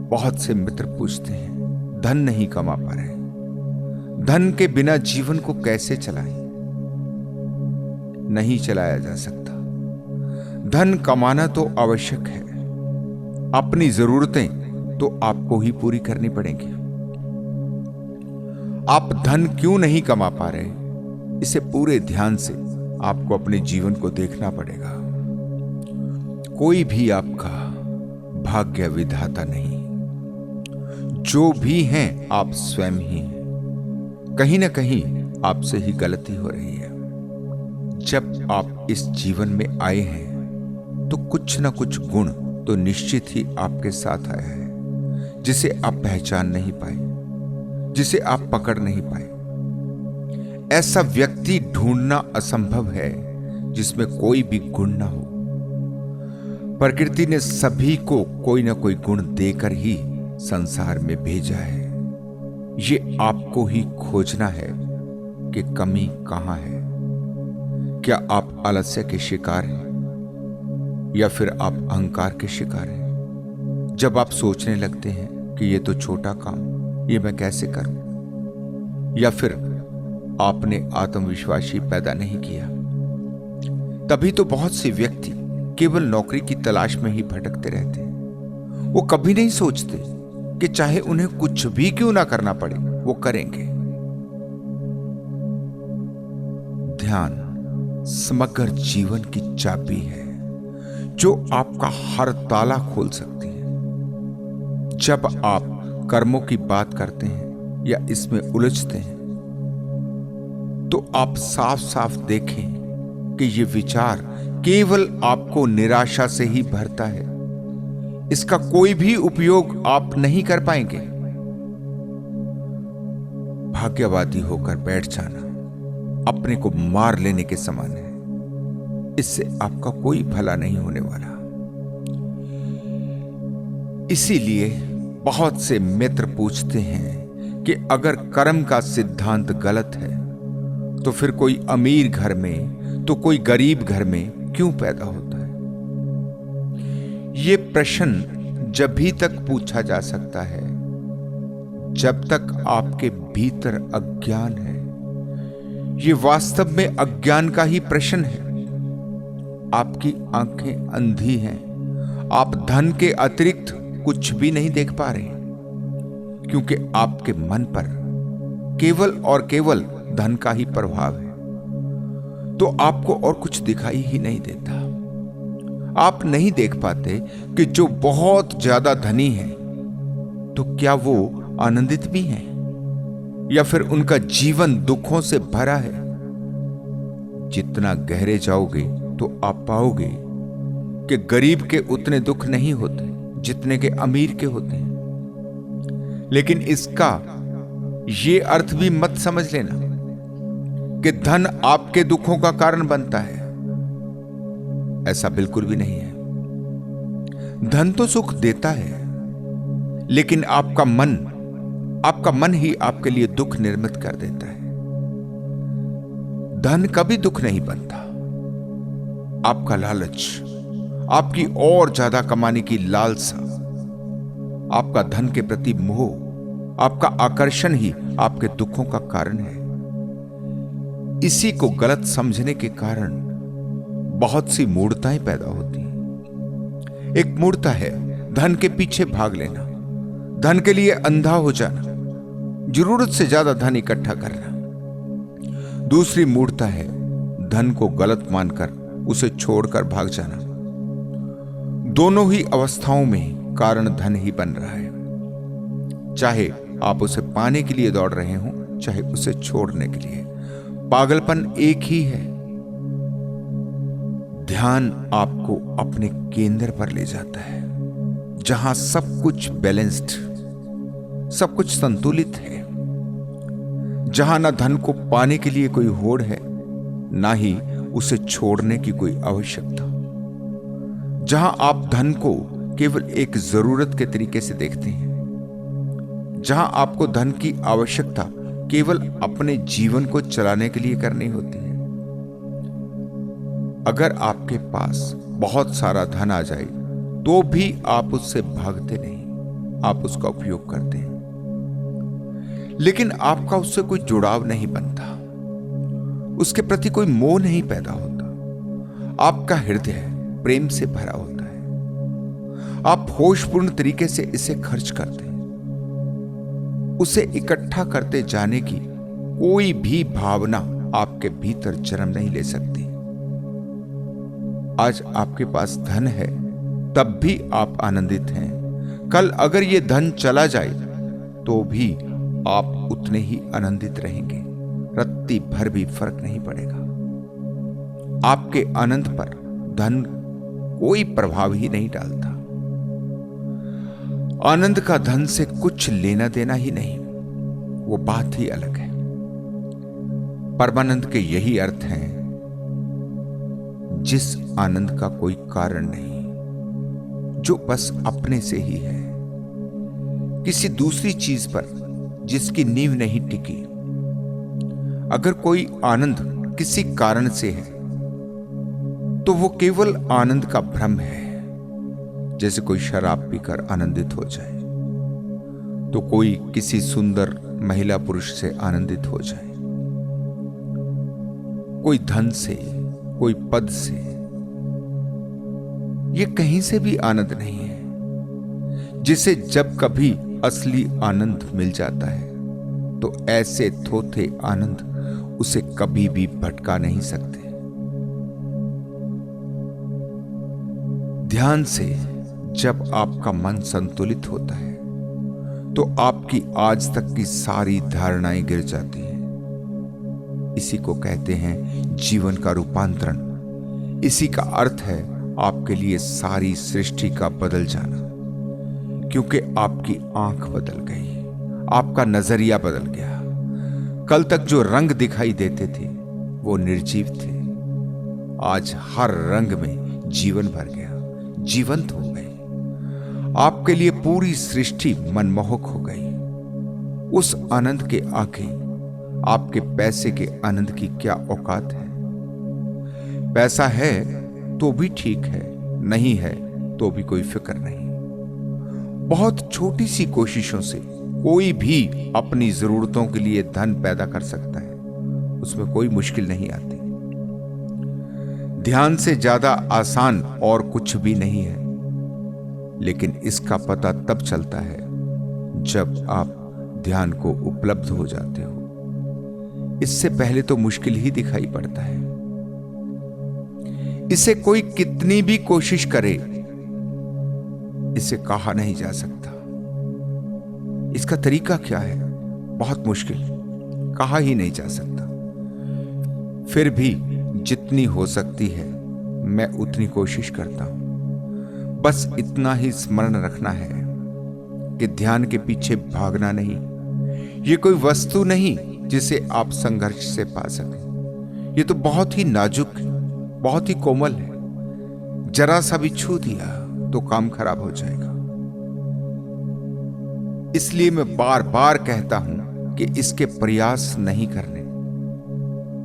बहुत से मित्र पूछते हैं, धन नहीं कमा पा रहे, धन के बिना जीवन को कैसे चलाएं? नहीं चलाया जा सकता। धन कमाना तो आवश्यक है, अपनी जरूरतें तो आपको ही पूरी करनी पड़ेंगी। आप धन क्यों नहीं कमा पा रहे, इसे पूरे ध्यान से आपको अपने जीवन को देखना पड़ेगा। कोई भी आपका भाग्य विधाता नहीं, जो भी हैं आप स्वयं ही हैं। कहीं ना कहीं आपसे ही गलती हो रही है। जब आप इस जीवन में आए हैं तो कुछ ना कुछ गुण तो निश्चित ही आपके साथ आया है, जिसे आप पहचान नहीं पाए, जिसे आप पकड़ नहीं पाए। ऐसा व्यक्ति ढूंढना असंभव है जिसमें कोई भी गुण ना हो। प्रकृति ने सभी को कोई ना कोई गुण देकर ही संसार में भेजा है। ये आपको ही खोजना है कि कमी कहां है। क्या आप आलस्य के शिकार हैं या फिर आप अहंकार के शिकार हैं? जब आप सोचने लगते हैं कि ये तो छोटा काम, ये मैं कैसे करूं, या फिर आपने आत्मविश्वास ही पैदा नहीं किया, तभी तो बहुत से व्यक्ति केवल नौकरी की तलाश में ही भटकते रहते हैं। वो कभी नहीं सोचते कि चाहे उन्हें कुछ भी क्यों ना करना पड़े, वो करेंगे। ध्यान समग्र जीवन की चाबी है जो आपका हर ताला खोल सकती है। जब आप कर्मों की बात करते हैं या इसमें उलझते हैं तो आप साफ साफ देखें कि ये विचार केवल आपको निराशा से ही भरता है। इसका कोई भी उपयोग आप नहीं कर पाएंगे। भाग्यवादी होकर बैठ जाना अपने को मार लेने के समान है। इससे आपका कोई भला नहीं होने वाला। इसीलिए बहुत से मित्र पूछते हैं कि अगर कर्म का सिद्धांत गलत है तो फिर कोई अमीर घर में तो कोई गरीब घर में क्यों पैदा होता है? यह प्रश्न जब भी तक पूछा जा सकता है जब तक आपके भीतर अज्ञान है। यह वास्तव में अज्ञान का ही प्रश्न है। आपकी आंखें अंधी हैं। आप धन के अतिरिक्त कुछ भी नहीं देख पा रहे क्योंकि आपके मन पर केवल और केवल धन का ही प्रभाव है। तो आपको और कुछ दिखाई ही नहीं देता। आप नहीं देख पाते कि जो बहुत ज्यादा धनी है तो क्या वो आनंदित भी हैं, या फिर उनका जीवन दुखों से भरा है। जितना गहरे जाओगे तो आप पाओगे कि गरीब के उतने दुख नहीं होते जितने के अमीर के होते हैं। लेकिन इसका ये अर्थ भी मत समझ लेना कि धन आपके दुखों का कारण बनता है। ऐसा बिल्कुल भी नहीं है। धन तो सुख देता है, लेकिन आपका मन ही आपके लिए दुख निर्मित कर देता है। धन कभी दुख नहीं बनता। आपका लालच, आपकी और ज्यादा कमाने की लालसा, आपका धन के प्रति मोह, आपका आकर्षण ही आपके दुखों का कारण है। इसी को गलत समझने के कारण बहुत सी मूढ़ताएं पैदा होती हैं। एक मूढ़ता है धन के पीछे भाग लेना, धन के लिए अंधा हो जाना, जरूरत से ज्यादा धन इकट्ठा करना। दूसरी मूढ़ता है धन को गलत मानकर उसे छोड़कर भाग जाना। दोनों ही अवस्थाओं में कारण धन ही बन रहा है। चाहे आप उसे पाने के लिए दौड़ रहे हो, चाहे उसे छोड़ने के लिए, पागलपन एक ही है। ध्यान आपको अपने केंद्र पर ले जाता है, जहां सब कुछ बैलेंस्ड, सब कुछ संतुलित है, जहां ना धन को पाने के लिए कोई होड़ है, ना ही उसे छोड़ने की कोई आवश्यकता। जहां आप धन को केवल एक जरूरत के तरीके से देखते हैं, जहां आपको धन की आवश्यकता केवल अपने जीवन को चलाने के लिए करनी होती है। अगर आपके पास बहुत सारा धन आ जाए तो भी आप उससे भागते नहीं, आप उसका उपयोग करते हैं। लेकिन आपका उससे कोई जुड़ाव नहीं बनता, उसके प्रति कोई मोह नहीं पैदा होता। आपका हृदय प्रेम से भरा होता है। आप होशपूर्ण तरीके से इसे खर्च करते हैं। उसे इकट्ठा करते जाने की कोई भी भावना आपके भीतर जन्म नहीं ले सकती। आज आपके पास धन है तब भी आप आनंदित हैं। कल अगर यह धन चला जाए तो भी आप उतने ही आनंदित रहेंगे। रत्ती भर भी फर्क नहीं पड़ेगा। आपके आनंद पर धन कोई प्रभाव ही नहीं डालता। आनंद का धन से कुछ लेना देना ही नहीं, वो बात ही अलग है। परमानंद के यही अर्थ हैं, जिस आनंद का कोई कारण नहीं, जो बस अपने से ही है, किसी दूसरी चीज पर जिसकी नींव नहीं टिकी। अगर कोई आनंद किसी कारण से है तो वो केवल आनंद का भ्रम है। जैसे कोई शराब पीकर आनंदित हो जाए, तो कोई किसी सुंदर महिला पुरुष से आनंदित हो जाए, कोई धन से, कोई पद से, ये कहीं से भी आनंद नहीं है। जिसे जब कभी असली आनंद मिल जाता है तो ऐसे थोथे आनंद उसे कभी भी भटका नहीं सकते। ध्यान से जब आपका मन संतुलित होता है तो आपकी आज तक की सारी धारणाएं गिर जाती हैं। इसी को कहते हैं जीवन का रूपांतरण। इसी का अर्थ है आपके लिए सारी सृष्टि का बदल जाना, क्योंकि आपकी आंख बदल गई, आपका नजरिया बदल गया। कल तक जो रंग दिखाई देते थे वो निर्जीव थे, आज हर रंग में जीवन भर गया, जीवंत हो गए। आपके लिए पूरी सृष्टि मनमोहक हो गई। उस आनंद के आगे आपके पैसे के आनंद की क्या औकात है। पैसा है तो भी ठीक है, नहीं है तो भी कोई फिक्र नहीं। बहुत छोटी सी कोशिशों से कोई भी अपनी जरूरतों के लिए धन पैदा कर सकता है, उसमें कोई मुश्किल नहीं आती। ध्यान से ज्यादा आसान और कुछ भी नहीं है, लेकिन इसका पता तब चलता है जब आप ध्यान को उपलब्ध हो जाते हो। इससे पहले तो मुश्किल ही दिखाई पड़ता है। इसे कोई कितनी भी कोशिश करे, इसे कहा नहीं जा सकता। इसका तरीका क्या है? बहुत मुश्किल, कहा ही नहीं जा सकता। फिर भी जितनी हो सकती है मैं उतनी कोशिश करता हूं। बस इतना ही स्मरण रखना है कि ध्यान के पीछे भागना नहीं। ये कोई वस्तु नहीं जिसे आप संघर्ष से पा सकें। ये तो बहुत ही नाजुक, बहुत ही कोमल है। जरा सा भी छू दिया तो काम खराब हो जाएगा। इसलिए मैं बार बार कहता हूं कि इसके प्रयास नहीं करने,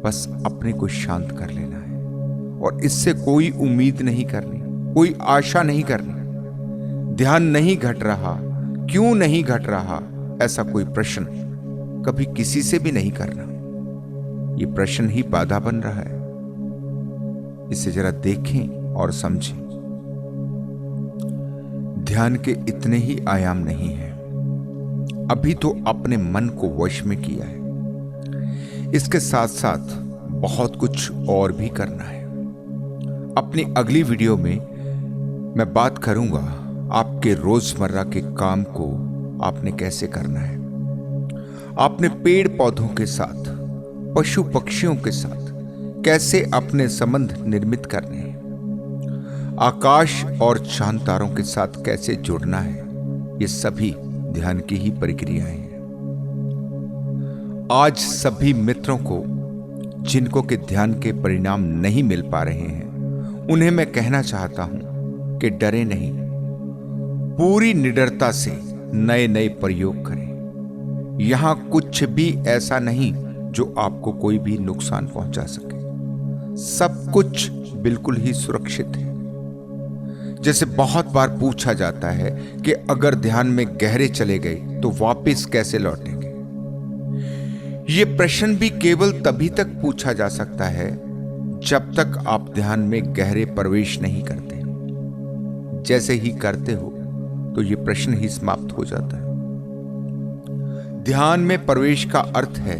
बस अपने को शांत कर लेना है और इससे कोई उम्मीद नहीं करनी, कोई आशा नहीं करनी। ध्यान नहीं घट रहा, क्यों नहीं घट रहा, ऐसा कोई प्रश्न कभी किसी से भी नहीं करना। ये प्रश्न ही बाधा बन रहा है। इसे जरा देखें और समझें। ध्यान के इतने ही आयाम नहीं है। अभी तो अपने मन को वश में किया है, इसके साथ साथ बहुत कुछ और भी करना है। अपनी अगली वीडियो में मैं बात करूंगा आपके रोजमर्रा के काम को आपने कैसे करना है। आपने पेड़ पौधों के साथ, पशु पक्षियों के साथ कैसे अपने संबंध निर्मित करने हैं। आकाश और चांद तारों के साथ कैसे जुड़ना है। ये सभी ध्यान की ही प्रक्रियाएं हैं। आज सभी मित्रों को जिनको के ध्यान के परिणाम नहीं मिल पा रहे हैं, उन्हें मैं कहना चाहता हूं कि डरे नहीं, पूरी निडरता से नए नए प्रयोग करें। यहां कुछ भी ऐसा नहीं जो आपको कोई भी नुकसान पहुंचा सके। सब कुछ बिल्कुल ही सुरक्षित है। जैसे बहुत बार पूछा जाता है कि अगर ध्यान में गहरे चले गए तो वापस कैसे लौटेंगे। यह प्रश्न भी केवल तभी तक पूछा जा सकता है जब तक आप ध्यान में गहरे प्रवेश नहीं करते। जैसे ही करते हो तो यह प्रश्न ही समाप्त हो जाता है। ध्यान में प्रवेश का अर्थ है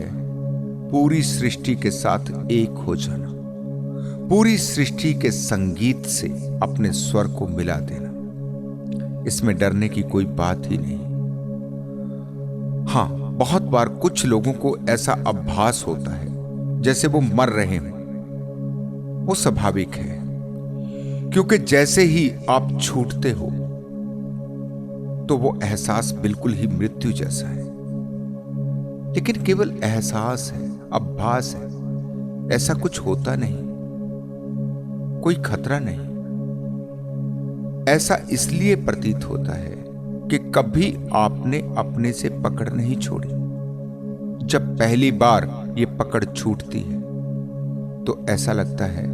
पूरी सृष्टि के साथ एक हो जाना, पूरी सृष्टि के संगीत से अपने स्वर को मिला देना। इसमें डरने की कोई बात ही नहीं। हां, बहुत बार कुछ लोगों को ऐसा आभास होता है जैसे वो मर रहे हों। वो स्वाभाविक है, क्योंकि जैसे ही आप छूटते हो तो वो एहसास बिल्कुल ही मृत्यु जैसा है। लेकिन केवल एहसास है, आभास है, ऐसा कुछ होता नहीं, कोई खतरा नहीं। ऐसा इसलिए प्रतीत होता है कि कभी आपने अपने से पकड़ नहीं छोड़ी। जब पहली बार ये पकड़ छूटती है तो ऐसा लगता है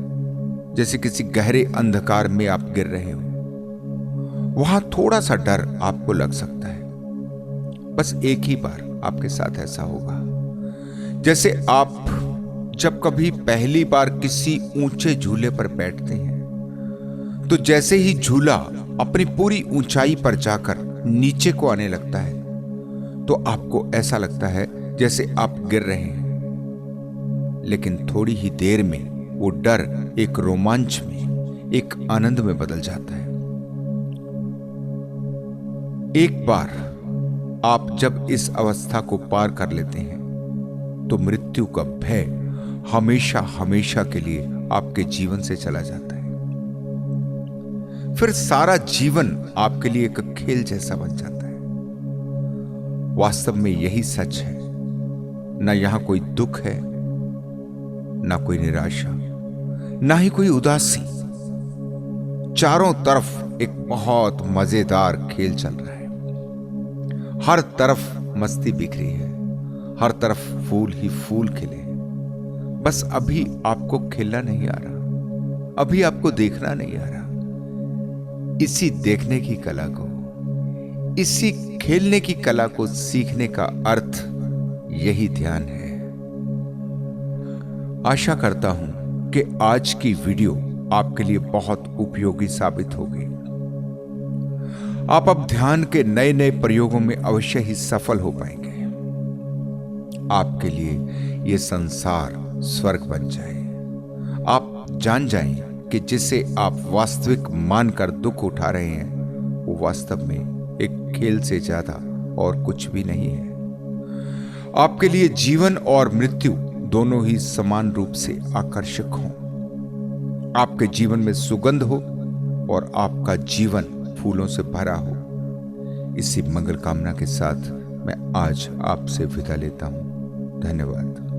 जैसे किसी गहरे अंधकार में आप गिर रहे हो। वहां थोड़ा सा डर आपको लग सकता है। बस एक ही बार आपके साथ ऐसा होगा, जैसे आप जब कभी पहली बार किसी ऊंचे झूले पर बैठते हैं तो जैसे ही झूला अपनी पूरी ऊंचाई पर जाकर नीचे को आने लगता है तो आपको ऐसा लगता है जैसे आप गिर रहे हैं। लेकिन थोड़ी ही देर में वो डर एक रोमांच में, एक आनंद में बदल जाता है। एक बार आप जब इस अवस्था को पार कर लेते हैं तो मृत्यु का भय हमेशा हमेशा के लिए आपके जीवन से चला जाता है। फिर सारा जीवन आपके लिए एक खेल जैसा बन जाता है। वास्तव में यही सच है। ना यहां कोई दुख है, ना कोई निराशा, ना ही कोई उदासी। चारों तरफ एक बहुत मजेदार खेल चल रहा है। हर तरफ मस्ती बिखरी है, हर तरफ फूल ही फूल खिले। बस अभी आपको खेलना नहीं आ रहा, अभी आपको देखना नहीं आ रहा। इसी देखने की कला को, इसी खेलने की कला को सीखने का अर्थ यही ध्यान है। आशा करता हूं कि आज की वीडियो आपके लिए बहुत उपयोगी साबित होगी। आप अब ध्यान के नए नए प्रयोगों में अवश्य ही सफल हो पाएंगे। आपके लिए यह संसार स्वर्ग बन जाए। आप जान जाएं कि जिसे आप वास्तविक मानकर दुख उठा रहे हैं वो वास्तव में एक खेल से ज्यादा और कुछ भी नहीं है। आपके लिए जीवन और मृत्यु दोनों ही समान रूप से आकर्षक हों, आपके जीवन में सुगंध हो और आपका जीवन फूलों से भरा हो। इसी मंगल कामना के साथ मैं आज आपसे विदा लेता हूं। धन्यवाद।